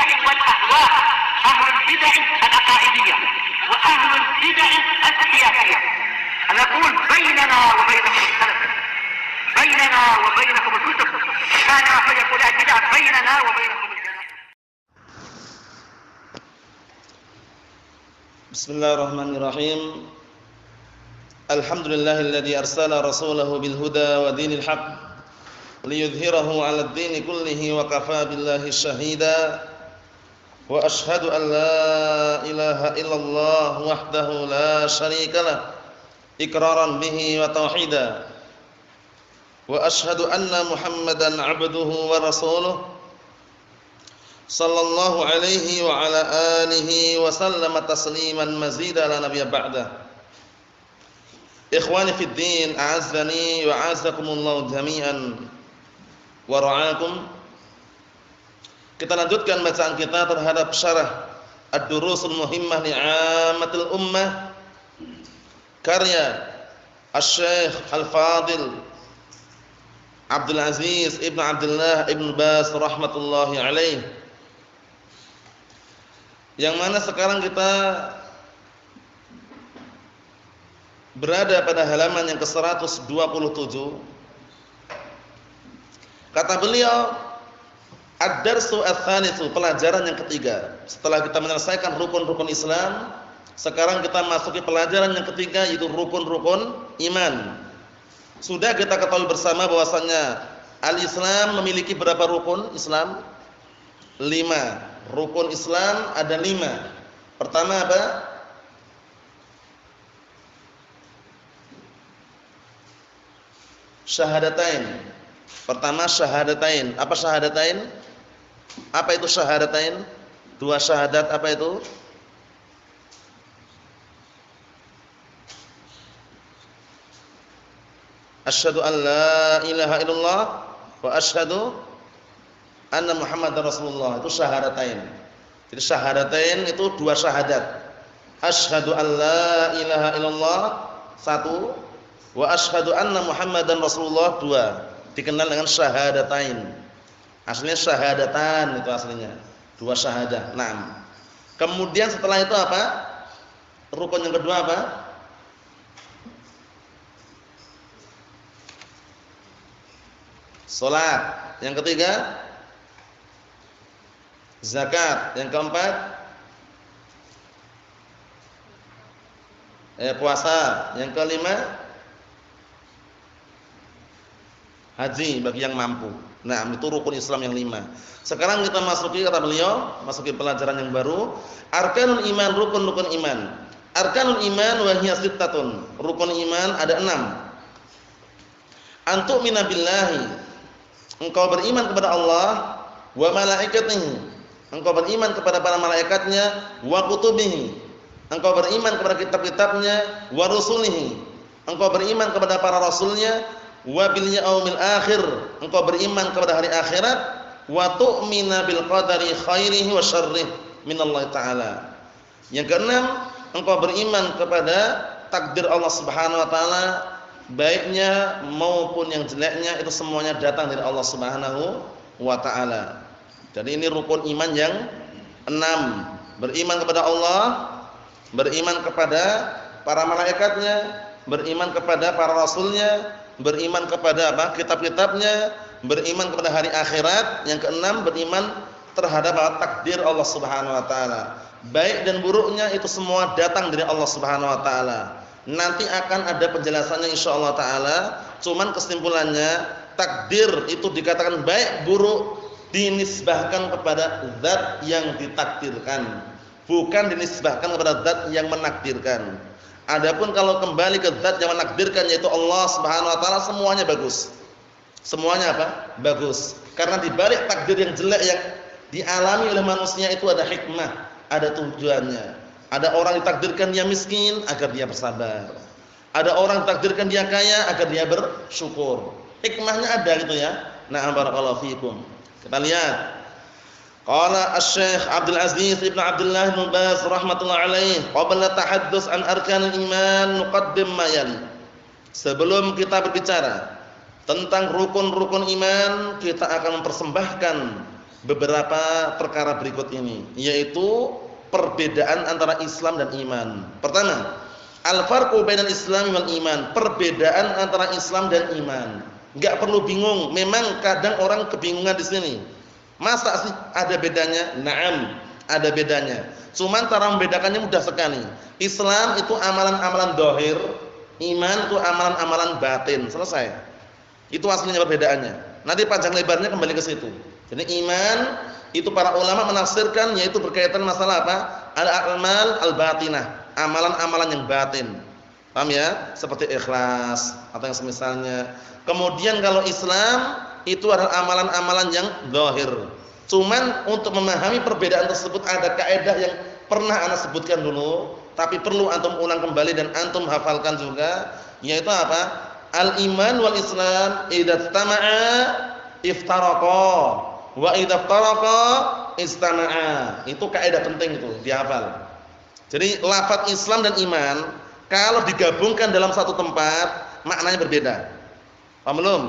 البدع والأهواء، أهل البدع العقائدية وأهل البدع السياسية. نقول بيننا وبينكم السلف، بيننا وبينكم الكتب، كان فيقول البدع بيننا وبينكم الجنة. بسم الله الرحمن الرحيم. الحمد لله الذي أرسل رسوله بالهدى ودين الحق ليظهره على الدين كله وكفى بالله شهيدا وأشهد أن لا إله إلا الله وحده لا شريك له إقرارا به وتوحيدا وأشهد أن محمدا عبده ورسوله صلى الله عليه وعلى آله وسلم تسليما مزيدا لا نبي بعده. Ikhwani fid din, a'azzani wa a'azzakumullahu jami'an wa ra'akum. Kita lanjutkan bacaan kita terhadap syarah Ad-Durusul Muhimmah li 'ammatil ummah karya Asy-Syaikh Al-Fadil Abdul Aziz Ibn Abdullah Ibn Baz rahmatullahi alaih, yang mana sekarang kita berada pada halaman yang ke-127. Kata beliau, ad-darsu ats-tsanitsu, pelajaran yang ketiga. Setelah kita menyelesaikan rukun-rukun Islam, sekarang kita masuki pelajaran yang ketiga, yaitu rukun-rukun iman. Sudah kita ketahui bersama bahwasannya al-Islam memiliki berapa rukun Islam? 5. Rukun Islam ada 5. Pertama apa? Syahadatain. Pertama syahadatain. Apa syahadatain? Apa itu syahadatain? 2 syahadat apa itu? Asyhadu an la ilaha illallah wa asyhadu anna Muhammadar Rasulullah. Itu syahadatain. Jadi syahadatain itu 2 syahadat. Asyhadu an la ilaha illallah 1, wa asyhadu anna Muhammadan Rasulullah 2, dikenal dengan syahadatain. Aslinya syahadatan itu aslinya, 2 syahadah. Naam. Kemudian setelah itu apa? Rukun yang kedua apa? Salat. Yang ketiga zakat. Yang keempat puasa. Yang kelima haji bagi yang mampu. Nah, itu rukun Islam yang 5. Sekarang kita masuki, kata beliau, masuki pelajaran yang baru, arkanul iman, rukun-rukun iman. Arkanul iman wa hiya sittatun. Rukun iman ada 6. Antu'mina billahi, engkau beriman kepada Allah, wa malaikatihi, engkau beriman kepada para malaikatnya, wa kutubihi, engkau beriman kepada kitab-kitabnya, wa rusulihi, engkau beriman kepada para rasulnya, wa bil yaumil akhir, engkau beriman kepada hari akhirat, wa tu'mina bil qadari khairihi wa syarrihi minallahi ta'ala. Yang keenam, engkau beriman kepada takdir Allah Subhanahu wa taala, baiknya maupun yang jeleknya itu semuanya datang dari Allah Subhanahu wa taala. Jadi ini rukun iman yang 6. Beriman kepada Allah, beriman kepada para malaikatnya, beriman kepada para rasulnya, beriman kepada apa? Kitab-kitabnya, beriman kepada hari akhirat. Yang keenam, beriman terhadap takdir Allah Subhanahu wa taala. Baik dan buruknya itu semua datang dari Allah Subhanahu wa taala. Nanti akan ada penjelasannya insyaallah taala. Cuman kesimpulannya, takdir itu dikatakan baik buruk dinisbahkan kepada zat yang ditakdirkan, bukan dinisbahkan kepada zat yang menakdirkan. Adapun kalau kembali ke zat yang menakdirkan, yaitu Allah Subhanahu wa taala, semuanya bagus. Semuanya apa? Bagus. Karena di balik takdir yang jelek yang dialami oleh manusia itu ada hikmah, ada tujuannya. Ada orang ditakdirkan dia miskin agar dia bersabar. Ada orang ditakdirkan dia kaya agar dia bersyukur. Hikmahnya ada gitu ya. Nah, barakallahu fikum. Kita lihat. Qala Asy-Syaikh Abdul Aziz Ibn Abdullah Ibn Baz rahmatullahi alaih, qabla tahaddus an arkanil iman nuqaddim ma yali. Sebelum kita berbicara tentang rukun-rukun iman, kita akan mempersembahkan beberapa perkara berikut ini, yaitu perbedaan antara Islam dan iman. Pertama, al-farqu bainal Islam wal iman, perbedaan antara Islam dan iman. Enggak perlu bingung, memang kadang orang kebingungan di sini. Masa sih ada bedanya? Naam, ada bedanya. Cuman cara membedakannya mudah sekali. Islam itu amalan-amalan zahir, iman itu amalan-amalan batin. Selesai. Itu aslinya perbedaannya. Nanti panjang lebarnya kembali ke situ. Jadi iman itu para ulama menafsirkan yaitu berkaitan masalah apa? Al-a'mal al-batinah, amalan-amalan yang batin. Paham ya? Seperti ikhlas atau yang semisalnya. Kemudian kalau Islam itu adalah amalan-amalan yang zahir. Cuman untuk memahami perbedaan tersebut ada kaidah yang pernah ana sebutkan dulu, tapi perlu antum ulang kembali dan antum hafalkan juga, yaitu apa? Al-iman wal Islam idza tama'a iftaraqa wa idza iftaraqa istama'a. Itu kaidah penting itu, dihafal. Jadi lafaz Islam dan iman kalau digabungkan dalam satu tempat maknanya berbeda. Paham belum?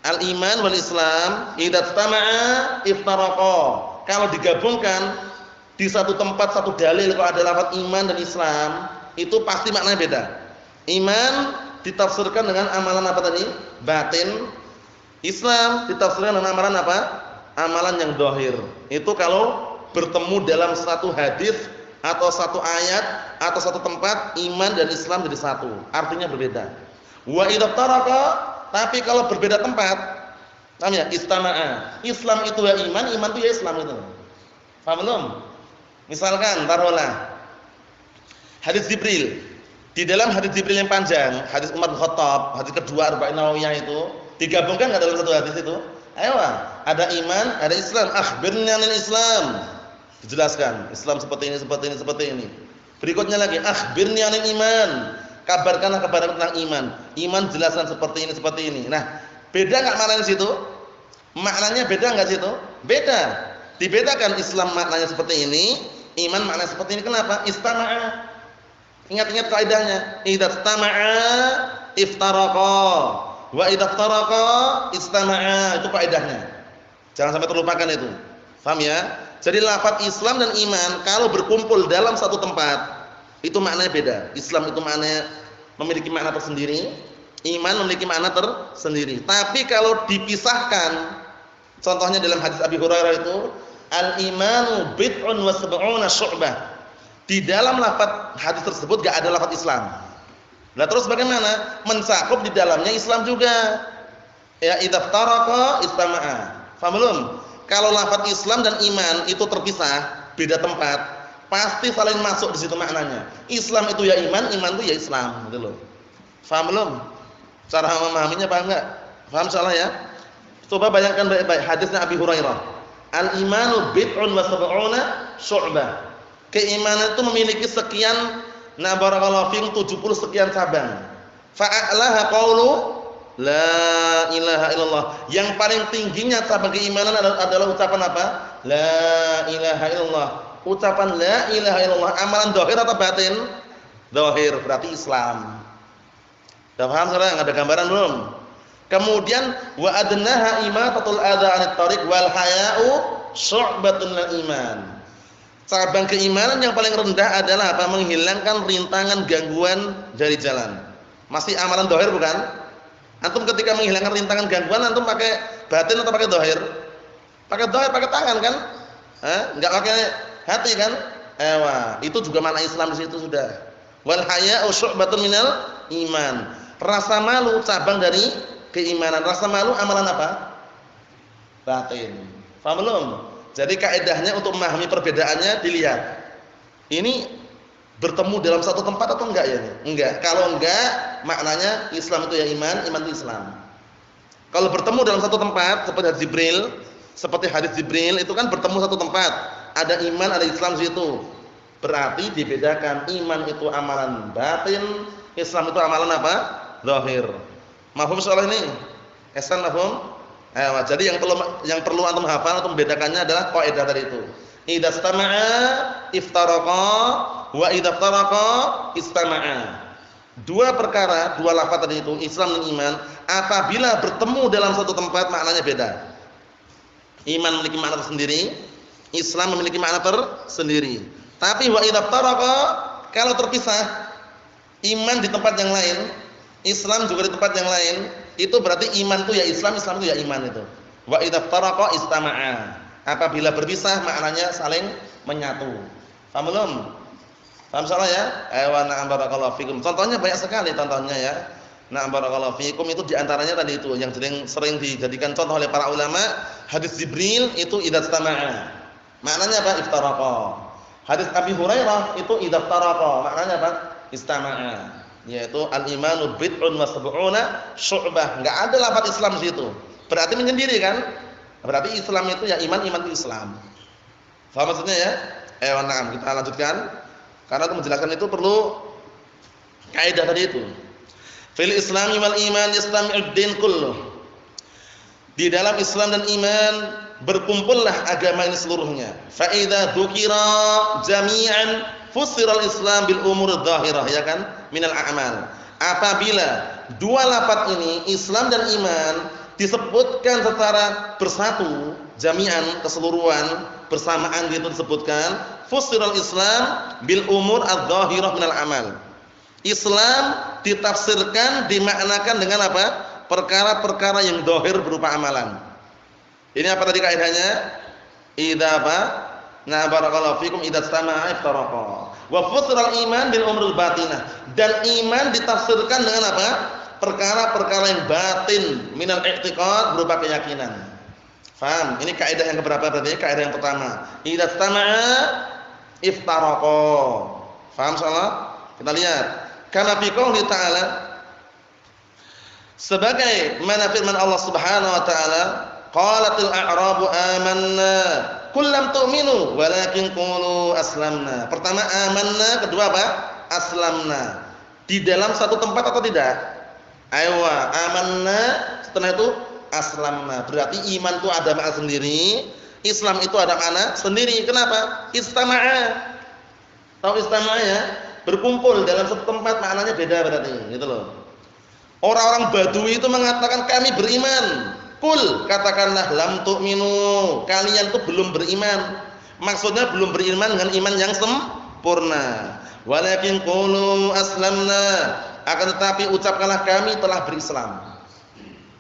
Al-iman wal Islam idza tama'a iftaraqa. Kalau digabungkan di satu tempat satu dalil kalau ada lafaz iman dan Islam, itu pasti maknanya beda. Iman ditafsirkan dengan amalan apa tadi? Batin. Islam ditafsirkan dengan amalan apa? Amalan yang zahir. Itu kalau bertemu dalam satu hadis atau satu ayat atau satu tempat, iman dan Islam jadi satu. Artinya berbeda. Wa idza taraqa, tapi kalau berbeda tempat, paham ya? Istama'a. Islam itu ya iman, iman itu ya Islam itu. Paham belum? Misalkan taruhlah hadis Jibril. Di dalam hadis Jibril yang panjang, hadis Umar bin Khattab, hadis kedua Arba'in Nawawiyah itu, digabungkan enggak dalam satu hadis itu? Ayo, ada iman, ada Islam. Akhbirni 'anil Islam. Dijelaskan, Islam seperti ini, seperti ini, seperti ini. Berikutnya lagi, akhbirni 'anil iman. Kabarkanlah kepadaku tentang iman. Iman jelaskan seperti ini, seperti ini. Nah, beda enggak maknanya di situ? Maknanya beda enggak situ? Beda. Dibedakan, Islam maknanya seperti ini, iman maknanya seperti ini. Kenapa? Istama'a. Ingat-ingat kaidahnya. Idza istama'a iftaraqa wa idza iftaraqa istama'a. Itu kaidahnya. Jangan sampai terlupakan itu. Paham ya? Jadi lafaz Islam dan iman kalau berkumpul dalam satu tempat itu maknanya beda. Islam itu maknanya memiliki makna tersendiri, iman memiliki makna tersendiri. Tapi kalau dipisahkan, contohnya dalam hadis Abi Hurairah itu, al-imanu bid'un wa sab'una syu'bah. Di dalam lafaz hadis tersebut enggak ada lafaz Islam. Nah, terus bagaimana? Mencakup di dalamnya Islam juga. Ya, idza iftaraqa istama'a. Paham belum? Kalau lafaz Islam dan iman itu terpisah, beda tempat, pasti saling masuk di situ maknanya. Islam itu ya iman, iman itu ya Islam, gitu loh. Paham belum? Cara memahaminya paham enggak? Paham insyaallah ya? Coba bayangkan baik-baik hadisnya Abi Hurairah. Al-imanu bid'un wa sab'una syu'bah. Keimanan itu memiliki sekian, na barakallahu fiikum, 70 sekian cabang. Fa'alaha qaulu la ilaha illallah. Yang paling tingginya cabang keimanan adalah ucapan apa? La ilaha illallah. Ucapan la ilaha illallah. Amalan zahir atau batin? Zahir, berarti Islam. Sudah paham sekarang? Ada gambaran belum? Kemudian wa adnaha imatatul adza 'anit thariq wal haya'u syu'batun minal iman. Cabang keimanan yang paling rendah adalah apa? Menghilangkan rintangan gangguan dari jalan. Masih amalan zahir bukan? Antum ketika menghilangkan rintangan gangguan antum pakai batin atau pakai zahir? Pakai zahir, pakai tangan kan? Enggak pakai hati kan? Itu juga makna Islam di situ sudah. Wal haya'u syu'batun minal iman. Rasa malu cabang dari keimanan. Rasa malu amalan apa? Batin. Paham belum? Jadi kaidahnya untuk memahami perbedaannya dilihat. Ini bertemu dalam satu tempat atau enggak ya? Enggak. Kalau enggak, maknanya Islam itu ya iman, iman itu Islam. Kalau bertemu dalam satu tempat seperti hadis Jibril itu kan bertemu satu tempat, ada iman, ada Islam di situ. Berarti dibedakan, iman itu amalan batin, Islam itu amalan apa? Zahir. Mafhum soal ini? Ihsan mafhum? Jadi yang perlu antum hafal untuk membedakannya adalah kaidah tadi itu. Idza istama'a iftaraqa wa idza iftaraqa istama'a. Dua perkara, dua lafaz tadi itu, Islam dan iman, apabila bertemu dalam satu tempat maknanya beda. Iman memiliki makna tersendiri, Islam memiliki makna tersendiri. Tapi wa idza taraqa, kalau terpisah, iman di tempat yang lain, Islam juga di tempat yang lain, itu berarti iman itu ya Islam, Islam itu ya iman itu. Wa idza taraqa istama'a. Apabila berpisah maknanya saling menyatu. Paham belum? Paham salah ya? Wa na'am barakallahu fikum. Contohnya banyak sekali contohnya ya. Na'am barakallahu fikum itu di antaranya tadi itu yang sering dijadikan contoh oleh para ulama, hadis Jibril itu idza istama'a. Maknanya apa? Iftaraqa. Hadis Abi Hurairah itu idza iftaraqa. Maknanya apa? Istama'a. Yaitu al-imanu bid'un wa sab'una syu'bah. Enggak ada lafaz Islam di situ. Berarti menyendiri kan? Berarti Islam itu ya iman, iman itu Islam. Paham maksudnya ya? Na'am, kita lanjutkan. Karena untuk menjelaskan itu perlu kaidah tadi itu. Fil Islami wal iman yastami'ud din kulluh. Di dalam Islam dan iman berkumpullah agama ini seluruhnya. Fa idza dzukira jami'an fussiral Islam bil umur dzahirah, ya kan? Minal a'mal. Apabila dua lafaz ini Islam dan iman disebutkan secara bersatu, jami'an, keseluruhan, bersamaan gitu disebutkan, fussiral Islam bil umur adz-dzahirah minal amal. Islam ditafsirkan, dimaknakan dengan apa? Perkara-perkara yang zahir berupa amalan. Ini apa tadi kaidahnya? Idza apa? Na barakallahu fikum idza istama'a iftaraqa. Wa fussiral iman bil umuril batinah. Dan iman ditafsirkan dengan apa? Perkara-perkara yang batin, minal i'tiqad, berupa keyakinan. Faham? Ini kaidah yang keberapa berarti? Kaidah yang pertama. Idza istama'a iftaraqa. Faham insyaallah? Kita lihat. Kama fi qouli ta'ala, sebagai mana firman Allah Subhanahu wa taala, qalatil a'rabu amanna qul lam tu'minu walakin qulu aslamna. Pertama amanna, kedua apa? Aslamna. Di dalam satu tempat atau tidak? Aywa, amanna, setelah itu aslamna. Berarti iman itu ada makna sendiri, Islam itu ada makna sendiri. Kenapa? Istama'a. Tahu istama'a ya? Berkumpul dalam satu tempat, maknanya beda berarti, gitu loh. Orang-orang Badui itu mengatakan kami beriman. Kul, katakanlah lam tu'minu, kalian itu belum beriman. Maksudnya belum beriman dengan iman yang sempurna. Walakin qulu aslamna, akan tetapi ucapkanlah kami telah berislam.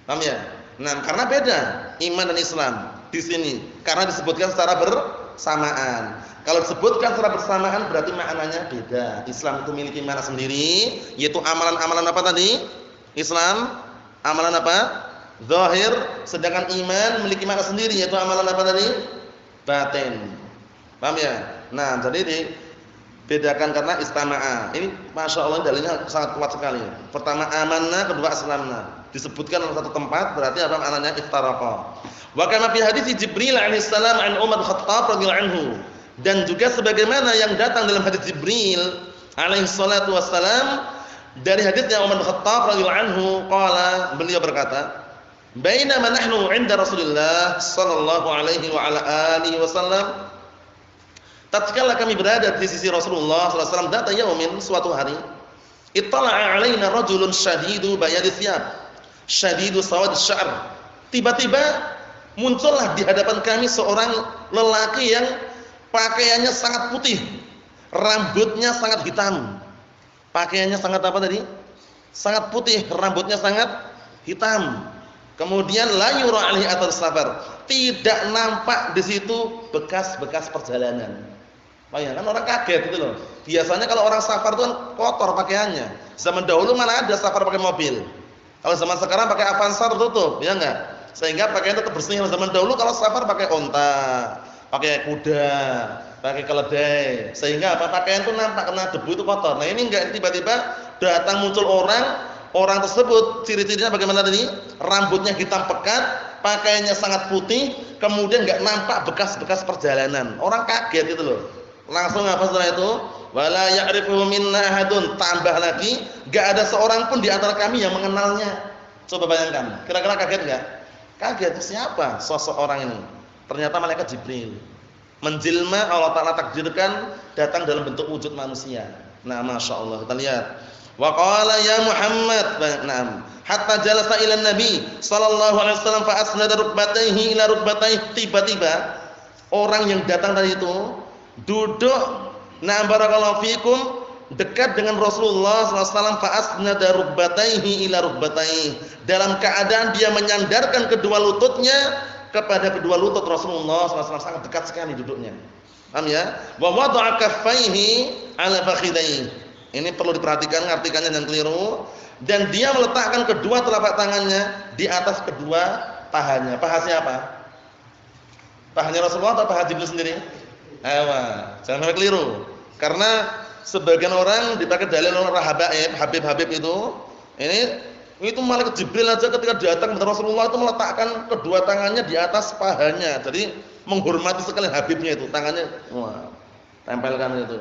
Paham ya? Nah, karena beda iman dan Islam di sini, karena disebutkan secara bersamaan. Kalau disebutkan secara bersamaan berarti maknanya beda. Islam itu memiliki makna sendiri, yaitu amalan-amalan apa tadi? Islam, amalan apa? Zahir, sedangkan iman memiliki makna sendiri, yaitu amalan apa tadi? Batin. Paham ya? Nah, jadi dibedakan karena istama'a. Ini Masya Allah dalilnya sangat kuat sekali. Pertama amanna, kedua aslamna. Disebutkan dalam satu tempat berarti apa maknanya? Iftaraqa. Wa kama fi hadits Jibril alaihi salam an Umar bin Khattab radhiyallahu anhu. Dan juga sebagaimana yang datang dalam hadis Jibril alaihi salatu wassalam, dari hadisnya Umar bin Khattab radhiyallahu anhu, qala, beliau berkata, bainama nahnu 'inda Rasulillah sallallahu alaihi wa ala alihi wasallam, tatkala kami berada di sisi Rasulullah sallallahu alaihi wasallam, data yaumin, suatu hari, ittala'a 'alaina rajulun syadidu bayadi thiyab, syadidu sawad asy-sya'r. Tiba-tiba muncullah di hadapan kami seorang lelaki yang pakaiannya sangat putih, rambutnya sangat hitam. Pakaiannya sangat apa tadi? Sangat putih, rambutnya sangat hitam. Kemudian la yura alaihi athar safar, tidak nampak di situ bekas-bekas perjalanan. Kan orang kaget gitu loh. Biasanya kalau orang safar itu kan kotor pakaiannya. Zaman dahulu mana ada safar pakai mobil. Kalau zaman sekarang pakai Avanza tertutup, ya enggak? Sehingga pakaian tetap bersih. Zaman dahulu kalau safar pakai onta, pakai kuda, pakai keledai, sehingga apa, pakaian itu nampak kena debu itu kotor. Nah ini enggak, tiba-tiba datang muncul orang tersebut ciri-cirinya bagaimana tadi? Rambutnya hitam pekat, pakaiannya sangat putih, kemudian enggak nampak bekas-bekas perjalanan. Orang kaget itu loh. Langsung apa setelah itu? Wala ya'rifu minna ahadun, tambah lagi enggak ada seorang pun di antara kami yang mengenalnya. Coba bayangkan, kira-kira kaget enggak? Kaget, siapa sosok orang ini? Ternyata malaikat Jibril. Menjelma Allah Ta'ala takdirkan datang dalam bentuk wujud manusia. Nah, Masya Allah, kita lihat. Wa qala ya Muhammad. Naam. Hatta jalasa ila Nabi sallallahu alaihi wasallam fa asnada rukbatayhi ila rukbatayhi. Tiba-tiba orang yang datang tadi itu duduk, na'am barakallahu fikum, dekat dengan Rasulullah sallallahu alaihi wasallam, fa asnada rukbatayhi ila rukbatayhi, dalam keadaan dia menyandarkan kedua lututnya kepada kedua lutut Rasulullah sallallahu alaihi wasallam, sangat dekat sekali duduknya. Paham ya? Wa wada'a kaffaihi ala fakhidaihi. Ini perlu diperhatikan, artikannya jangan keliru. Dan dia meletakkan kedua telapak tangannya di atas kedua pahanya. Paha siapa? Pahanya Rasulullah atau paha Jibril sendiri? Jangan sampai keliru. Karena sebagian orang dipakai dalil oleh Habib itu. Itu malaikat Jibril aja ketika datang kepada Rasulullah itu meletakkan kedua tangannya di atas pahanya. Jadi menghormati sekali Habibnya itu, tangannya tempelkan itu.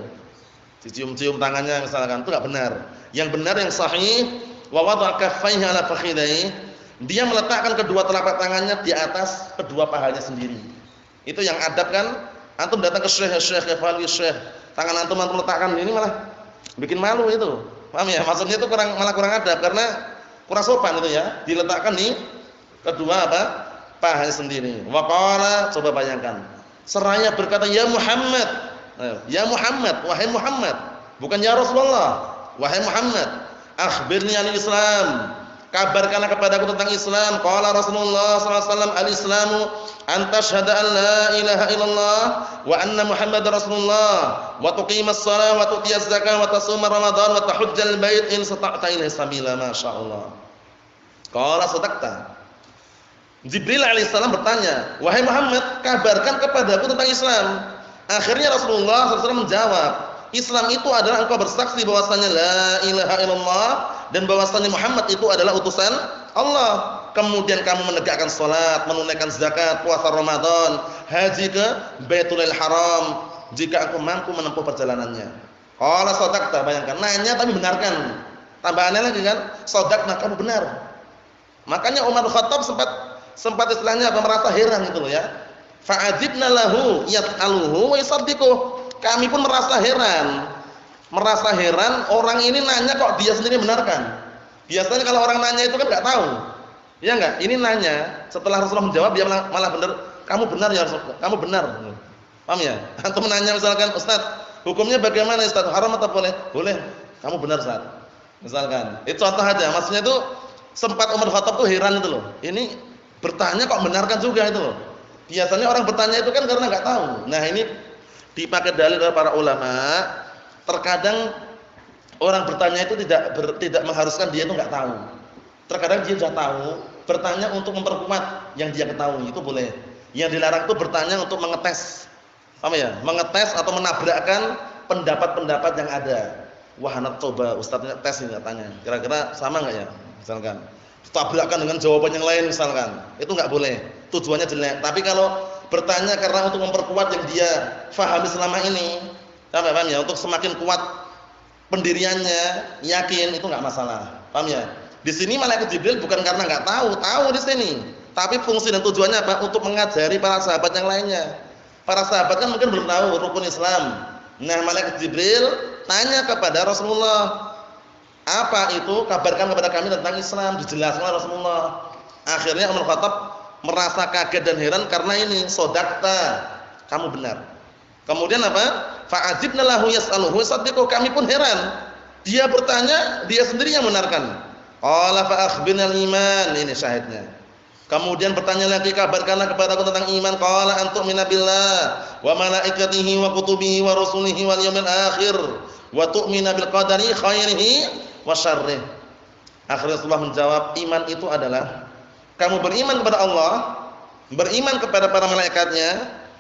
Dicium-cium tangannya misalkan, itu enggak benar. Yang benar, yang sahih, wa wada'a kaffaihi ala fakhidaihi, dia meletakkan kedua telapak tangannya di atas kedua pahanya sendiri. Itu yang adab kan? Antum datang ke syekh, Syekh, tangan antum letakkan ini malah bikin malu itu. Paham ya? Maksudnya itu kurang adab karena kurang sopan itu ya. Diletakkan di kedua pahanya sendiri. Wa qala, coba bayangkan. Seraya berkata ya Muhammad. Ya Muhammad, wahai Muhammad. Bukan ya Rasulullah. Wahai Muhammad, akhbirni anil Islam. Kabarkanlah kepadaku tentang Islam. Qala Rasulullah sallallahu alaihi wasallam, al-Islamu an tashhada an la ilaha illallah wa anna Muhammadar Rasulullah wa tuqimas shalah wa tu'tiyaz zakah wa tasuma Ramadan wa tahujjal bait in sata'ta ilaihi sabila. Masyaallah. Qala sadaqta. Jibril alaihissalam bertanya, wahai Muhammad, kabarkan kepadaku tentang Islam. Akhirnya Rasulullah SAW menjawab, Islam itu adalah engkau bersaksi bahwasanya la ilaha illallah dan bahwasanya Muhammad itu adalah utusan Allah. Kemudian kamu menegakkan salat, menunaikan zakat, puasa Ramadan, haji ke Baitulil Haram jika aku mampu menempuh perjalanannya. Qala sadaqta, bayangkan, nanya tapi benarkan. Tambahannya lagi kan, sadaqna, kamu benar. Makanya Umar bin Khattab sempat istilahnya merasa heran gitu loh ya. Fa'adzibna lahu yas'aluhu wa yusaddiquh. Kami pun merasa heran orang ini nanya kok dia sendiri benarkan. Biasanya kalau orang nanya itu kan enggak tahu. Ya enggak? Ini nanya, setelah Rasulullah menjawab dia malah benar. Kamu benar ya Rasul, kamu benar. Paham ya? Antum menanya misalkan, Ustaz, hukumnya bagaimana Ustaz? Haram atau boleh? Boleh. Kamu benar Ustaz. Misalkan. Itu contoh aja. Maksudnya itu sempat Umar Khattab tuh heran itu loh. Ini bertanya kok benarkan juga itu loh. Biasanya orang bertanya itu kan karena enggak tahu. Nah, ini dipakai dalil oleh para ulama. Terkadang orang bertanya itu tidak mengharuskan dia itu enggak tahu. Terkadang dia sudah tahu, bertanya untuk memperkuat yang dia ketahui, itu boleh. Yang dilarang itu bertanya untuk mengetes. Paham ya? Mengetes atau menabrakkan pendapat-pendapat yang ada. Wah, anak coba ustaznya tes ini katanya. Kira-kira sama enggak ya? Misalkan tabrakan dengan jawaban yang lain misalkan, itu enggak boleh, tujuannya jelek. Tapi kalau bertanya karena untuk memperkuat yang dia fahami selama ini, paham ya, untuk semakin kuat pendiriannya, yakin, itu enggak masalah. Paham ya? Di sini malaikat Jibril bukan karena enggak tahu di sini, tapi fungsi dan tujuannya apa? Untuk mengajari para sahabat yang lainnya. Para sahabat kan mungkin belum tahu rukun Islam. Nah, malaikat Jibril tanya kepada Rasulullah, apa itu? Kabarkan kepada kami tentang Islam. Dijelaskan oleh Rasulullah. Akhirnya Umar Khattab merasa kaget dan heran karena ini, sadaqta, kamu benar. Kemudian apa? Fa'adzibna lahu yas'aluhu saddiqu, kami pun heran. Dia bertanya, dia sendiri yang benarkan. Qala fa akhbirnal iman, ini syahidnya. Kemudian bertanya lagi, kabarkanlah kepadaku tentang iman. Qala antu'mina billah wa malaikatihi wa kutubihi wa rusulihi wal yaumil akhir wa tu'mina bil qadari khairihi wa syarrih. Akhirnya Rasulullah menjawab, iman itu adalah kamu beriman kepada Allah, beriman kepada para malaikatnya,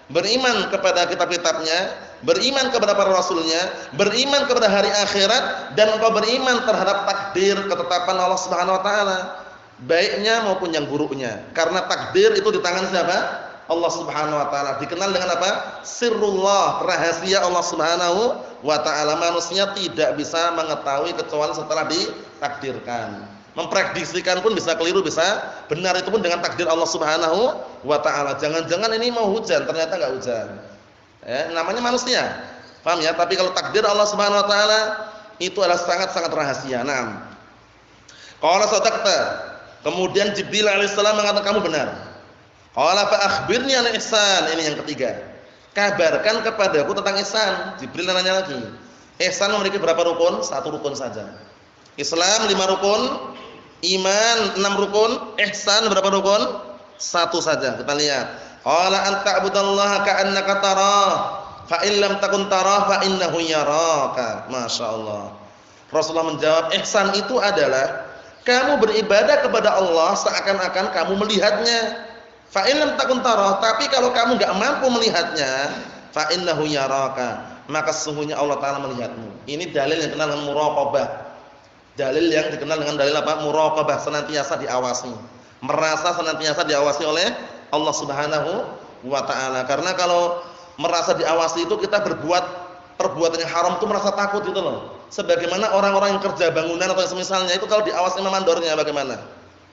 beriman kepada kitab-kitabnya, beriman kepada para rasulnya, beriman kepada hari akhirat, dan engkau beriman terhadap takdir ketetapan Allah Subhanahu wa taala, baiknya maupun yang buruknya. Karena takdir itu di tangan siapa? Allah Subhanahu wa taala. Dikenal dengan apa? Sirrullah, rahasia Allah Subhanahu wa taala. Manusia tidak bisa mengetahui kecuali setelah ditakdirkan. Memprediksikan pun bisa keliru, bisa benar, itu pun dengan takdir Allah Subhanahu wa taala. Jangan-jangan ini mau hujan, ternyata enggak hujan. Namanya manusia. Paham ya? Tapi kalau takdir Allah Subhanahu wa taala itu adalah sangat-sangat rahasia. Naam. Qala sadaqta. Kemudian Jibril alaihissalam mengatakan kamu benar. Qala fa akhbirni an ihsan. Ini yang ketiga. Kabarkan kepadaku tentang ihsan. Jibril nanya lagi. Ihsan memiliki berapa rukun? 1 rukun saja. Islam 5 rukun, iman 6 rukun, ihsan berapa rukun? 1 saja. Kita lihat. Qala an ta'budallaha ka'annaka tarah, fa in lam takun tarah fa innahu yaraka. Masyaallah. Rasulullah menjawab, ihsan itu adalah kamu beribadah kepada Allah seakan-akan kamu melihatnya. Fa in lam takun tarah, tapi kalau kamu enggak mampu melihatnya, fa innahu yaraka, maka sesungguhnya Allah Taala melihatmu. Ini dalil yang dikenal dengan muraqabah. Dalil yang dikenal dengan dalil apa? Muraqabah, senantiasa diawasi. Merasa senantiasa diawasi oleh Allah Subhanahu wa taala. Karena kalau merasa diawasi itu kita berbuat perbuatan yang haram itu merasa takut gitu loh. Sebagaimana orang-orang yang kerja bangunan atau semisalnya itu kalau diawasi sama mandornya bagaimana?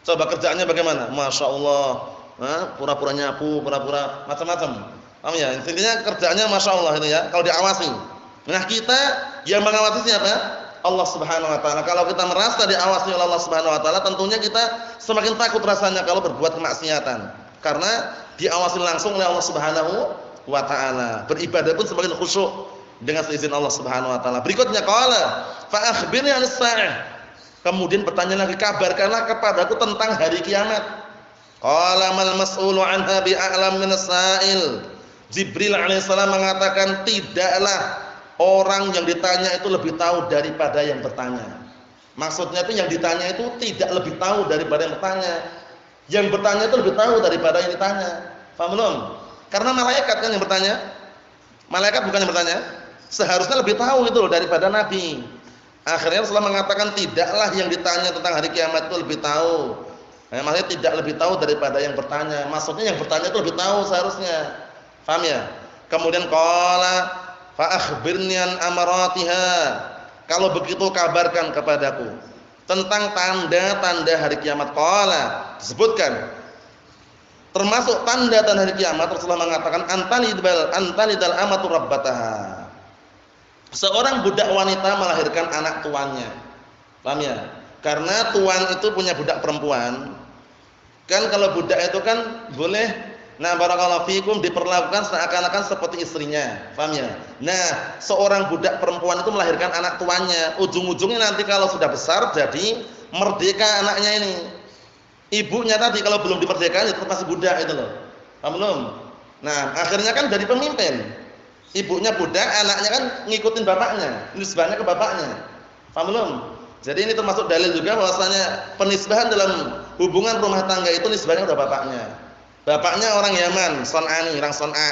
Coba kerjaannya bagaimana? Masya Allah, pura-pura nyapu, pura-pura macam-macam. Paham ya? Intinya kerjaannya Masya Allah itu ya, kalau diawasi. Nah kita yang mengawasi siapa? Allah Subhanahu wa taala. Kalau kita merasa diawasi oleh Allah Subhanahu wa taala, tentunya kita semakin takut rasanya kalau berbuat kemaksiatan. Karena diawasi langsung oleh Allah Subhanahu wa taala. Beribadah pun semakin khusyuk dengan seizin Allah Subhanahu wa taala. Berikutnya qala fa akhbirni 'anis sa'ah. Kemudian bertanya lagi, kabarkanlah kepadaku tentang hari kiamat. Qala mal mas'ulu 'anha bi'a'lam minas sa'il. Jibril alaihissalam mengatakan tidaklah orang yang ditanya itu lebih tahu daripada yang bertanya. Maksudnya itu yang ditanya itu tidak lebih tahu daripada yang bertanya. Yang bertanya itu lebih tahu daripada yang ditanya. Paham belum? Karena malaikat kan yang bertanya. Malaikat bukan yang bertanya. Seharusnya lebih tahu itu loh daripada Nabi. Akhirnya Rasulullah mengatakan tidaklah yang ditanya tentang hari kiamat itu lebih tahu. Maksudnya tidak lebih tahu daripada yang bertanya. Maksudnya yang bertanya itu lebih tahu seharusnya. Paham ya? Kemudian qala fa akhbirni an amaratiha. Kalau begitu kabarkan kepadaku tentang tanda-tanda hari kiamat. Qala disebutkan termasuk tanda-tanda hari kiamat. Rasulullah mengatakan antalidal amatu rabbataha. Seorang budak wanita melahirkan anak tuannya. Paham ya? Karena tuan itu punya budak perempuan. Kan kalau budak itu kan boleh barakallahu fikum diperlakukan seakan-akan seperti istrinya. Paham ya? Nah, seorang budak perempuan itu melahirkan anak tuannya. Ujung-ujungnya nanti kalau sudah besar jadi merdeka anaknya ini. Ibunya tadi kalau belum dimerdekakan itu masih budak itu loh. Paham belum? Nah, akhirnya kan jadi pemimpin. Ibunya budak, anaknya kan ngikutin bapaknya, nisbahnya ke bapaknya. Paham belum? Jadi ini termasuk dalil juga bahwasanya penisbahan dalam hubungan rumah tangga itu nisbahnya udah bapaknya. Bapaknya orang Yaman, Son'ani, orang Son'a.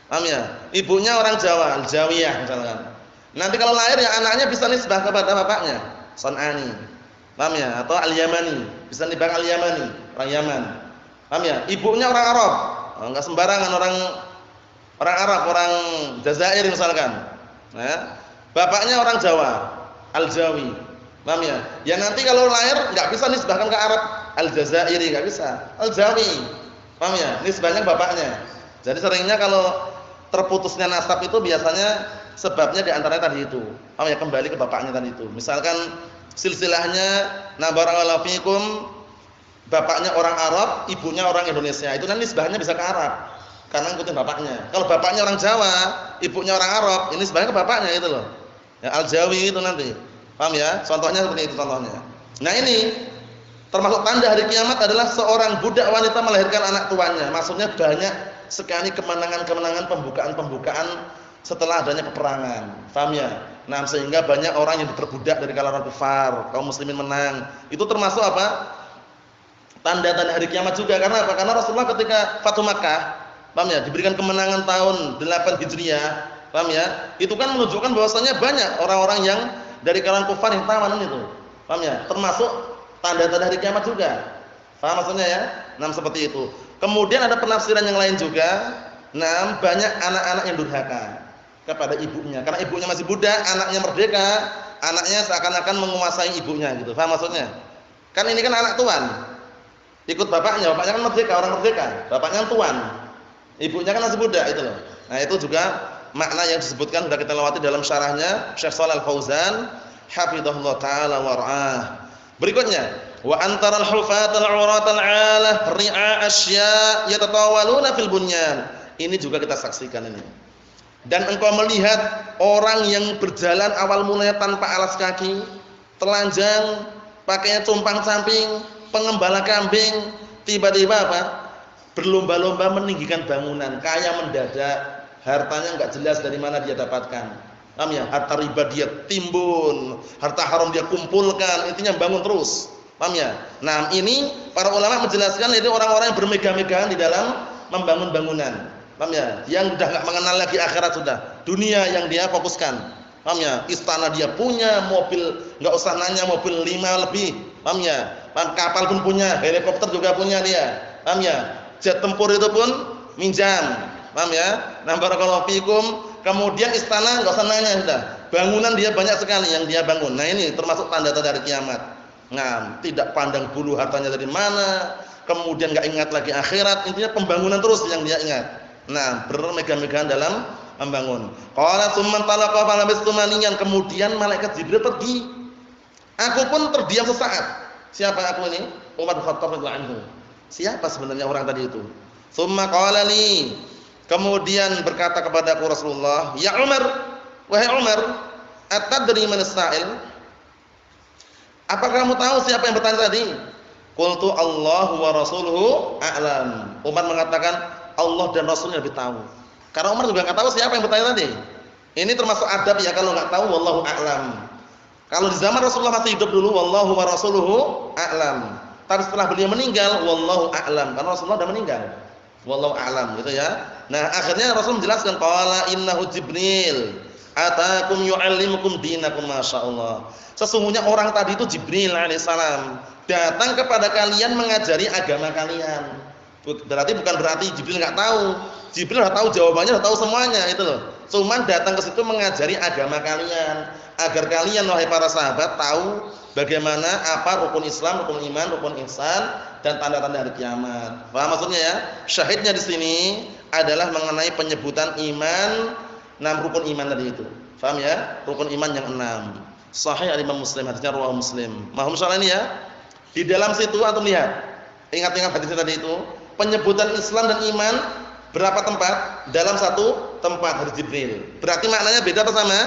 Paham ya? Ibunya orang Jawa, Al-Jawiyah misalkan. Nanti kalau lahir ya anaknya bisa nisbah kepada bapaknya, Son'ani. Paham ya? Atau Al-Yamani, bisa nisbah Al-Yamani, orang Yaman. Paham ya? Ibunya orang Arab. Enggak sembarangan orang Arab, orang Jazair misalkan. Nah, bapaknya orang Jawa, Al-Jawi. Paham ya? Ya nanti kalau lahir enggak bisa nisbahkan ke Arab, Al-Jazairi enggak bisa. Al-Jawi. Paham ya? Nisbahnya bapaknya. Jadi seringnya kalau terputusnya nasab itu biasanya sebabnya di antaranya tadi itu. Paham ya? Kembali ke bapaknya tadi itu. Misalkan silsilahnya barakallahu fikum, bapaknya orang Arab, ibunya orang Indonesia. Itu nanti nisbahnya bisa ke Arab. Karena ngikutin bapaknya. Kalau bapaknya orang Jawa, ibunya orang Arab, ini nisbahnya ke bapaknya itu loh. Ya, Al-Jawi itu nanti. Paham ya? Contohnya seperti itu contohnya. Nah, ini termasuk tanda hari kiamat adalah seorang budak wanita melahirkan anak tuannya. Maksudnya banyak sekali kemenangan-kemenangan, pembukaan-pembukaan setelah adanya peperangan. Paham ya? Nah, sehingga banyak orang yang diperbudak dari kalangan kufar, kaum muslimin menang. Itu termasuk apa? Tanda-tanda hari kiamat juga. Karena apa? Karena Rasulullah ketika Fathu Makkah, paham ya? Diberikan kemenangan tahun 8 Hijriah, paham ya? Itu kan menunjukkan bahwasanya banyak orang-orang yang dari kalangan kufar yang tawanan itu. Paham ya? Termasuk tanda-tanda hari kiamat juga. Paham maksudnya ya? Nah, seperti itu. Kemudian ada penafsiran yang lain juga. Nah, banyak anak-anak yang durhaka kepada ibunya. Karena ibunya masih budak, anaknya merdeka, anaknya seakan-akan menguasai ibunya gitu. Paham maksudnya? Kan ini kan anak tuan. Ikut bapaknya kan merdeka, orang merdeka. Bapaknya tuan. Ibunya kan masih budak itu loh. Nah, itu juga makna yang disebutkan sudah kita lewati dalam syarahnya Syekh Shalal Al-Fauzan hafizahullah taala wa ra'ah. Berikutnya, wa antaral hufatal 'uratal 'alah ri'a asya yatatawaluna fil bunyan. Ini juga kita saksikan ini. Dan engkau melihat orang yang berjalan awal mulanya tanpa alas kaki, telanjang, pakainya compang-camping, pengembala kambing, tiba-tiba apa? Berlomba-lomba meninggikan bangunan, kaya mendadak, hartanya enggak jelas dari mana dia dapatkan. Paham ya? Harta riba dia timbun, harta haram dia kumpulkan, intinya bangun terus. Paham ya? Nah, ini para ulama menjelaskan itu orang-orang yang bermegah-megahan di dalam membangun bangunan. Paham ya? Yang sudah enggak mengenal lagi akhirat sudah. Dunia yang dia fokuskan. Paham ya? Istana dia punya, mobil enggak usah nanya, mobil 5 lebih. Paham ya? Kapal pun punya, helikopter juga punya dia. Paham ya? Jet tempur itu pun minjam. Paham ya? Nah, barakallahu fikum. Kemudian istana enggak usah nanya sudah. Bangunan dia banyak sekali yang dia bangun. Nah, ini termasuk tanda-tanda hari kiamat. Nah, tidak pandang bulu hartanya dari mana, kemudian enggak ingat lagi akhirat, intinya pembangunan terus yang dia ingat. Nah, bermegah-megahan dalam membangun. Qala tsumma talaqa falabistu maliyan, kemudian malaikat Jibril pergi. Aku pun terdiam sesaat. Siapa aku ini? Umar bin Khattab radhiyallahu anhu. Siapa sebenarnya orang tadi itu? Tsumma qala li, kemudian berkata kepadaku Rasulullah, "Ya Umar, wahai Umar, atadri man as-sa'il?" Apakah kamu tahu siapa yang bertanya tadi? Qultu Allahu wa rasuluhu a'lam. Umar mengatakan Allah dan Rasulnya lebih tahu. Karena Umar juga enggak tahu siapa yang bertanya tadi. Ini termasuk adab ya, kalau enggak tahu wallahu a'lam. Kalau di zaman Rasulullah masih hidup dulu wallahu wa rasuluhu a'lam. Tapi setelah beliau meninggal wallahu a'lam, karena Rasulullah sudah meninggal. Wallahu a'lam gitu ya. Nah, akhirnya Rasul menjelaskan qala innahu Jibril atakum yu'allimukum dinakum masyaallah. Sesungguhnya orang tadi itu Jibril alaihissalam datang kepada kalian mengajari agama kalian. Berarti bukan berarti Jibril enggak tahu. Jibril sudah tahu jawabannya, sudah tahu semuanya itu loh. Cuman datang ke situ mengajari agama kalian agar kalian wahai para sahabat tahu bagaimana apa rukun Islam, rukun iman, rukun ihsan dan tanda-tanda hari kiamat. Paham maksudnya ya? Syahidnya di sini adalah mengenai penyebutan iman, 6 rukun iman tadi itu. Paham ya? Rukun iman yang 6. Sahih Imam Muslim, hadisnya riwayat Muslim. Mahum soal ini ya? Di dalam situ antum lihat. Ingat-ingat hadisnya tadi itu, penyebutan Islam dan iman berapa tempat? Dalam satu tempat hadis Jibril. Berarti maknanya beda apa sama?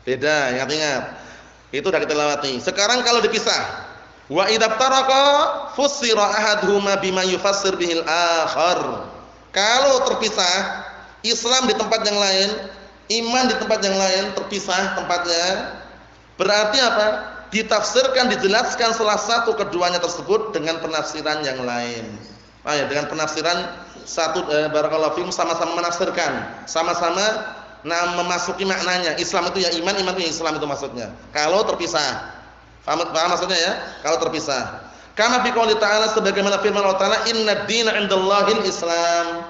Beda, ingat-ingat. Itu sudah kita lewati. Sekarang kalau dipisah, wa idza taraqa fussira ahaduhuma bima yufassir bihil akhar. Kalau terpisah, Islam di tempat yang lain, iman di tempat yang lain, terpisah tempatnya. Berarti apa? Ditafsirkan, dijelaskan salah satu keduanya tersebut dengan penafsiran yang lain. Ah ya, dengan penafsiran satu barakallahu fikum, sama-sama menafsirkan, sama-sama memasuki maknanya. Islam itu ya iman, iman itu ya Islam itu maksudnya. Kalau terpisah. Paham maksudnya ya? Kalau terpisah. Kama fi qouli ta'ala, sebagaimana firman Allah Ta'ala, "Inna dina 'indallahil Islam."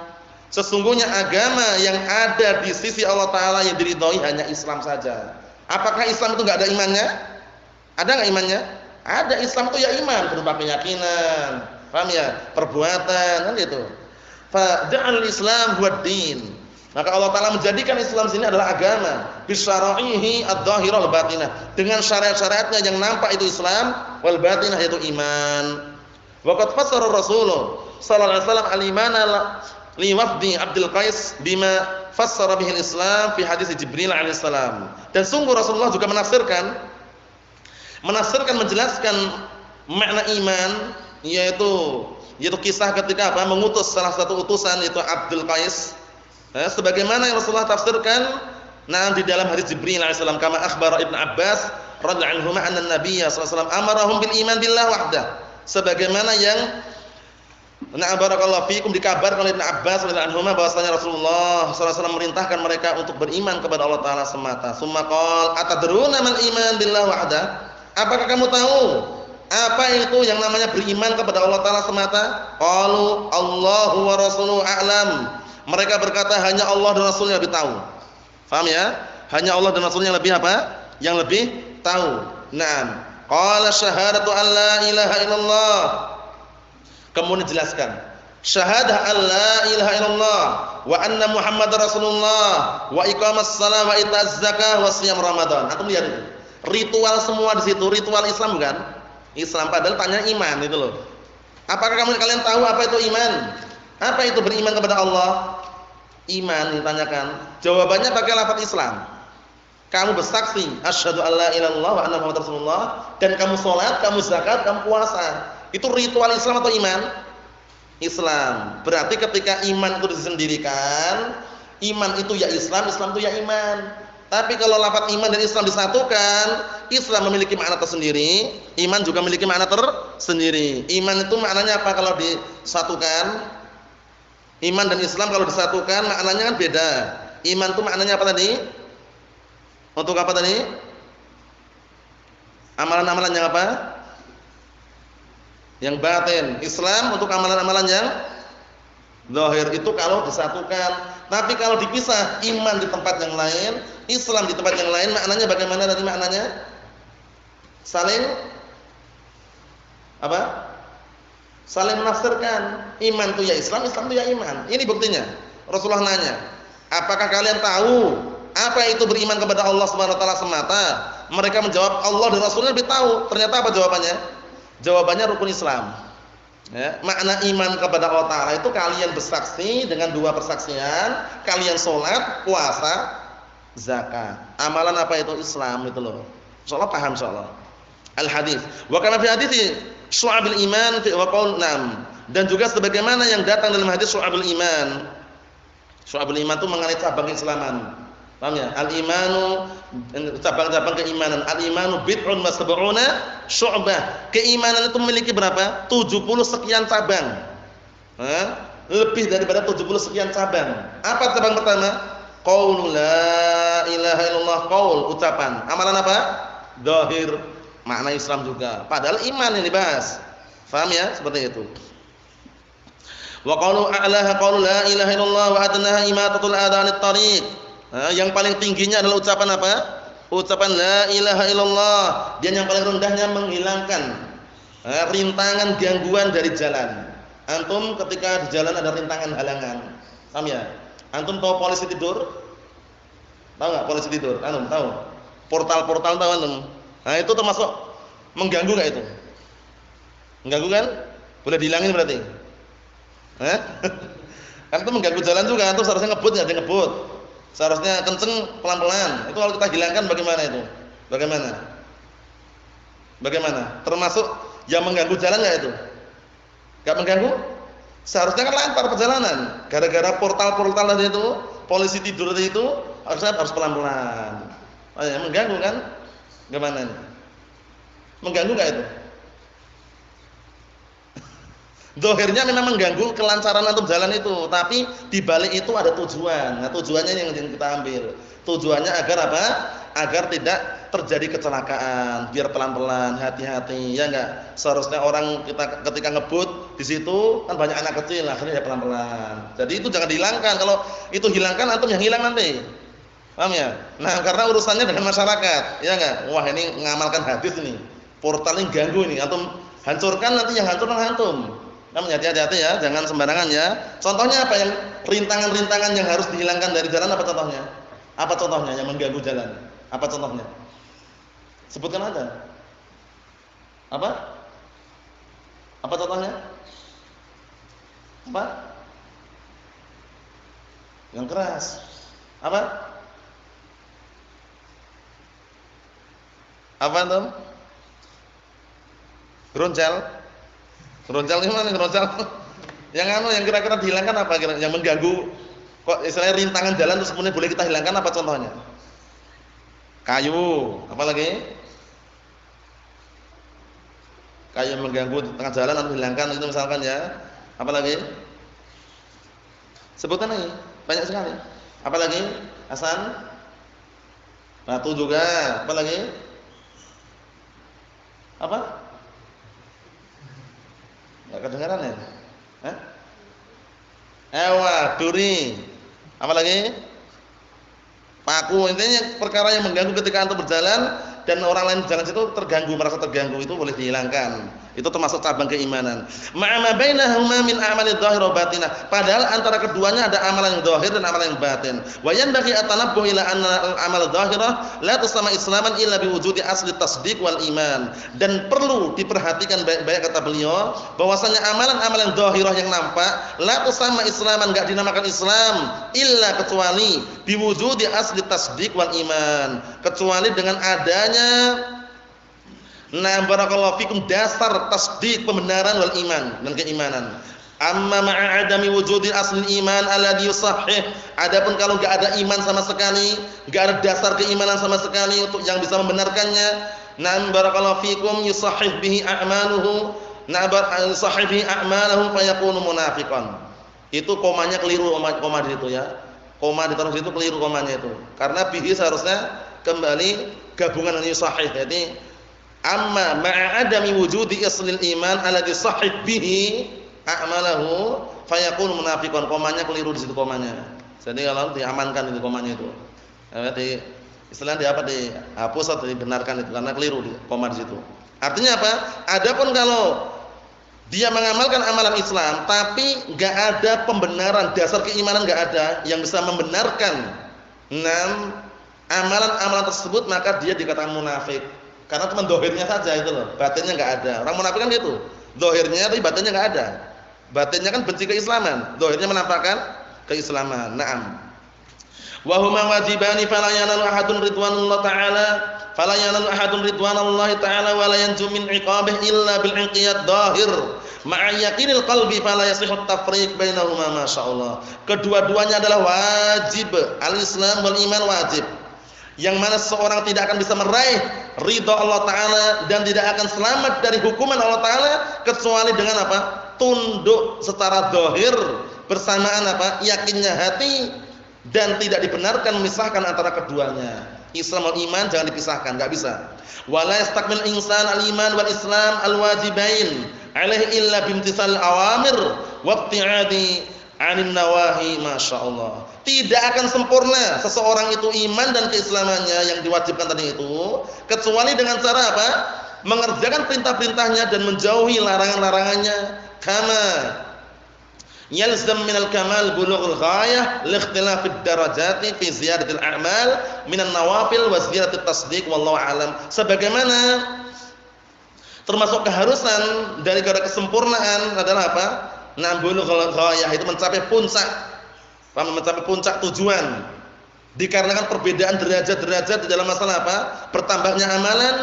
Sesungguhnya agama yang ada di sisi Allah Ta'ala yang diridhoi hanya Islam saja. Apakah Islam itu enggak ada imannya? Ada enggak imannya? Ada. Islam itu ya iman berupa keyakinan. Paham ya? Perbuatan kan gitu. Fa ja'al Islam huwad din. Maka Allah Ta'ala menjadikan Islam sini adalah agama bisyara'ihi adz-dzahirah wal batinah, dengan syariat-syariatnya yang nampak itu Islam, wal batinah yaitu iman. Wa qad fassara Rasulullah sallallahu alaihi wasallam al-imana li wafdi Abdul Qais bima fassara bihi al-Islam fi hadis Jibril alaihi salam. Dan sungguh Rasulullah juga menafsirkan menjelaskan makna iman, yaitu kisah ketika apa? Mengutus salah satu utusan yaitu Abdul Qais. Sebagaimana yang Rasulullah tafsirkan di dalam hadis Jibril alaihissalam, kama akhbara Ibnu Abbas radhiyallahu anhu anna Nabiy sallallahu alaihi wasallam amarahum bil iman billah wahdah. Sebagaimana yang barakallahu fikum dikabarkan oleh Ibnu Abbas radhiyallahu anhu bahwasanya Rasulullah sallallahu alaihi wasallam merintahkan mereka untuk beriman kepada Allah Taala semata. Summa qala atadruna mal iman billah wahdah? Apakah kamu tahu apa itu yang namanya beriman kepada Allah Taala semata? Qalu Allahu wa rasuluhu a'lam. Mereka berkata hanya Allah dan Rasulnya lebih tahu. Paham ya? Hanya Allah dan Rasulnya lebih apa? Yang lebih tahu. Naam. Qala syahadatu an la ilaha illallah. Kemudian dijelaskan syahadah an la ilaha illallah wa anna Muhammadar Rasulullah wa iqamas shalah wa itaz zakah wa shiyam Ramadan. Antum lihat itu. Ritual semua di situ, ritual Islam bukan? Islam, padahal tanya iman itu loh. Apakah kalian tahu apa itu iman? Apa itu beriman kepada Allah? Iman ditanyakan. Jawabannya pakai lafaz Islam. Kamu bersaksi asyhadu alla ilaha illallah wa anna muhammadar rasulullah, dan kamu salat, kamu zakat, kamu puasa. Itu ritual Islam atau iman? Islam. Berarti ketika iman itu disendirikan, iman itu ya Islam, Islam itu ya iman. Tapi kalau lafaz iman dan Islam disatukan, Islam memiliki makna tersendiri, iman juga memiliki makna tersendiri. Iman itu maknanya apa kalau disatukan? Iman dan Islam kalau disatukan maknanya kan beda. Iman itu maknanya apa tadi? Untuk apa tadi? Amalan-amalan yang apa? Yang batin. Islam untuk amalan-amalan yang zahir, itu kalau disatukan. Tapi kalau dipisah, iman di tempat yang lain, Islam di tempat yang lain, maknanya bagaimana tadi maknanya? Saling apa? Saling menafsirkan. Iman itu ya Islam, Islam itu ya iman. Ini buktinya. Rasulullah nanya, apakah kalian tahu apa itu beriman kepada Allah Subhanahu wa taala semata? Mereka menjawab Allah dan Rasulnya lebih tahu. Ternyata apa jawabannya? Jawabannya rukun Islam. Ya, makna iman kepada Allah Taala itu kalian bersaksi dengan dua persaksian, kalian sholat, puasa, zakat. Amalan apa itu? Islam itu loh. Insyaallah paham insyaallah. Al-hadis. Wa kana fi hadithi syu'abul iman fi wa qaul nam. Dan juga sebagaimana yang datang dalam hadis syu'abul iman. Syu'abul iman itu mengenai cabang keislaman. Paham ya? Al-imanu, cabang-cabang keimanan. Al-imanu bid'un wa sab'una syu'bah. Keimanan itu memiliki berapa? 70 sekian cabang. Lebih daripada 70 sekian cabang. Apa cabang pertama? Qaulu la ilaha illallah, qaul, ucapan. Amalan apa? Zahir, makna Islam juga. Padahal iman yang dibahas. Paham ya? Seperti itu. Wa qaulu a'laha qaulu la ilaha illallah wa adnaha imatatul adhanit tariq. Yang paling tingginya adalah ucapan apa? Ucapan la ilaha illallah. Dan yang paling rendahnya menghilangkan rintangan gangguan dari jalan. Antum ketika di jalan ada rintangan halangan, paham ya? Antum tahu polisi tidur? Tahu nggak polisi tidur? Antum tahu? Portal-portal tahu antum? Nah, itu termasuk mengganggu nggak itu? Mengganggu kan? Boleh dihilangin berarti? Kan itu mengganggu jalan juga. Antum seharusnya ngebut nggak? Ada ngebut. Seharusnya kenceng pelan-pelan. Itu kalau kita hilangkan bagaimana itu? Bagaimana? Bagaimana? Termasuk yang mengganggu jalan nggak itu? Nggak mengganggu? Seharusnya kan lancar perjalanan. Gara-gara portal-portal tadi itu, polisi tidur tadi itu, harusnya harus pelan-pelan. Mengganggu kan? Gimana ini? Mengganggu nggak itu? Dohirnya memang mengganggu kelancaran antum jalan itu, tapi di balik itu ada tujuan. Nah, tujuannya yang kita ambil. Tujuannya agar apa? Agar tidak terjadi kecelakaan, biar pelan-pelan, hati-hati, ya enggak? Seharusnya orang kita ketika ngebut di situ kan banyak anak kecil, akhirnya ya pelan-pelan. Jadi itu jangan dihilangkan. Kalau itu hilangkan, antum yang hilang nanti. Paham ya? Nah, karena urusannya dengan masyarakat, ya enggak? Wah, ini mengamalkan hadis ini. Portal ini ganggu ini. Antum hancurkan, nanti yang hancur antum. Kamu hati-hati ya, jangan sembarangan ya. Contohnya apa yang rintangan-rintangan yang harus dihilangkan dari jalan, apa contohnya? Apa contohnya yang mengganggu jalan? Apa contohnya? Sebutkan aja. Apa? Apa contohnya? Apa? Yang keras. Apa? Apa tuh? Geroncal. Geroncal gimana geroncal? Yang kira-kira dihilangkan apa kira? Yang mengganggu kok istilahnya rintangan jalan terus kemudian boleh kita hilangkan, apa contohnya? Kayu, apa lagi? Kayu yang mengganggu di tengah jalan harus hilangkan itu misalkan ya. Apa lagi? Sebutkan lagi, banyak sekali. Apa lagi? Hasan? Batu juga, apa lagi? Apa? Enggak kedengaran ya? Ewa, duri. Apa lagi? Paku. Intinya perkara yang mengganggu ketika antum berjalan dan orang lain berjalan situ terganggu, merasa terganggu, itu boleh dihilangkan. Itu termasuk cabang keimanan. Ma'a bainahuma min a'malidz dhahir wa batinah. Padahal antara keduanya ada amalan yang zahir dan amalan yang batin. Wa yanbaghi atanabbuh ila anna al-amal dhahirah la tusama islaman illa biwujudi asli tasdiq wal iman. Dan perlu diperhatikan baik-baik kata beliau bahwasanya amalan-amalan dhahirah yang nampak la tusama islaman, enggak dinamakan Islam illa kecuali biwujudi asli tasdiq wal iman, kecuali dengan adanya barakallahu fikum dasar tasdiq pembenaran wal iman dan keimanan. Amma ma'a adami wujudi asli iman alladhi yusahhih. Adapun kalau enggak ada iman sama sekali, enggak ada dasar keimanan sama sekali untuk yang bisa membenarkannya, barakallahu fikum yusahhih bihi a'maluhu, yusahhih bihi a'maluhu fayakunu munafiqan. Itu komanya keliru, koma di situ ya. Koma ditaruh situ keliru komanya itu. Karena bihi seharusnya kembali gabungan dengan yusahhih. Jadi amma ma'a adami wujudi aslil iman alladhi sahih bihi a'malahu fayakunu munafiqan. Komanya keliru di situ komanya. Jadi kalau diamankan itu komanya itu. Jadi istilah di apa, dihapus atau dibenarkan itu karena keliru di koma di situ. Artinya apa? Adapun kalau dia mengamalkan amalan Islam tapi enggak ada pembenaran, dasar keimanan enggak ada yang bisa membenarkan amalan-amalan tersebut, maka dia dikatakan munafik. Karena cuma dohirnya saja itu loh, batinnya enggak ada. Orang munafik kan gitu, dohirnya tapi batinnya enggak ada. Batinnya kan benci keislaman, dohirnya menampakkan keislaman. Naam. Wa huma wajibani fala yanalu ahadun ridwanullah ta'ala, fala yanalu ahadun ridwanallah ta'ala wa la yanju min iqabih illa bil inqiyad dhahir ma'a yaqinil qalbi fala yasihhu at-tafriq bainahuma masyaallah. Kedua-duanya adalah wajib, al-Islam wal iman wajib. Yang mana seorang tidak akan bisa meraih ridha Allah Ta'ala dan tidak akan selamat dari hukuman Allah Ta'ala kecuali dengan apa? Tunduk secara zahir bersamaan apa? Yakinnya hati dan tidak dibenarkan memisahkan antara keduanya. Islam wal iman jangan dipisahkan, enggak bisa. Wala yastakmil insan al-iman wal Islam al-wajibain alaihi illa bimtisal awamir wa ibtiadi 'anil nawahi masyaallah. Tidak akan sempurna seseorang itu iman dan keislamannya yang diwajibkan tadi itu kecuali dengan cara apa? Mengerjakan perintah-perintahnya dan menjauhi larangan-larangannya. Kama yalzam minal kamal bulughul ghayah li ikhtilafid darajati fi ziyadatil a'mal minan nawafil wa ziyadatit tasdiq wallahu a'lam. Sebagaimana termasuk keharusan dari kesempurnaan adalah apa? Bulughul ghayah itu mencapai puncak. Paham, mencapai puncak tujuan. Dikarenakan perbedaan derajat-derajat di dalam masalah apa? Bertambahnya amalan,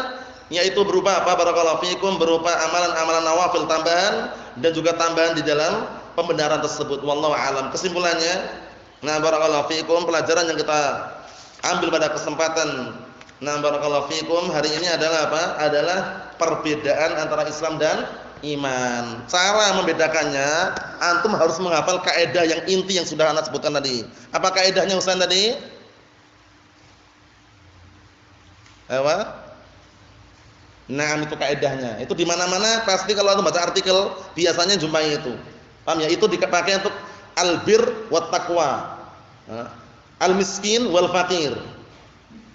yaitu berupa apa? Barakallahu fikum, berupa amalan-amalan nawafil tambahan dan juga tambahan di dalam pembenaran tersebut. Wallahu a'lam. Kesimpulannya, barakallahu fikum, pelajaran yang kita ambil pada kesempatan barakallahu fikum hari ini adalah apa? Adalah perbedaan antara Islam dan iman. Cara membedakannya, antum harus menghafal kaidah yang inti yang sudah ana sebutkan tadi. Apa kaidahnya Ustaz tadi? Apa? Nah, itu kaidahnya. Itu di mana-mana pasti kalau antum baca artikel biasanya jumpai itu. Paham ya? Itu dipakai untuk albir wat taqwa. Al-miskin wal fakir.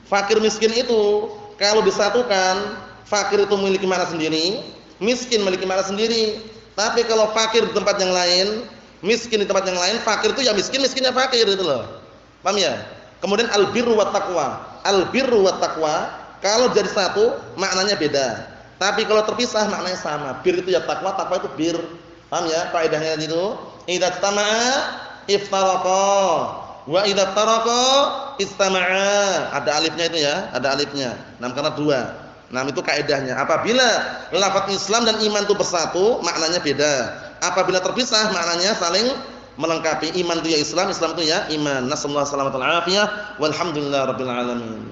Fakir miskin itu kalau disatukan, fakir itu memiliki makna sendiri, miskin memiliki makna sendiri. Tapi kalau fakir di tempat yang lain, miskin di tempat yang lain, fakir itu ya miskin, miskinnya fakir itu loh. Paham ya? Kemudian albirru wat taqwa. Albirru wat taqwa kalau jadi satu maknanya beda. Tapi kalau terpisah maknanya sama. Bir itu ya taqwa, taqwa itu bir. Paham ya? Kaidahnya itu, idza tama'a iftaraqa wa idza taraqa istama'a. Ada alifnya itu ya, ada alifnya. Karena dua. Itu kaidahnya. Apabila lafaz Islam dan iman itu bersatu, maknanya beda. Apabila terpisah, maknanya saling melengkapi. Iman itu ya Islam, Islam itu ya iman. Nasallahu alaihi wasallam. Walhamdulillahirabbil alamin.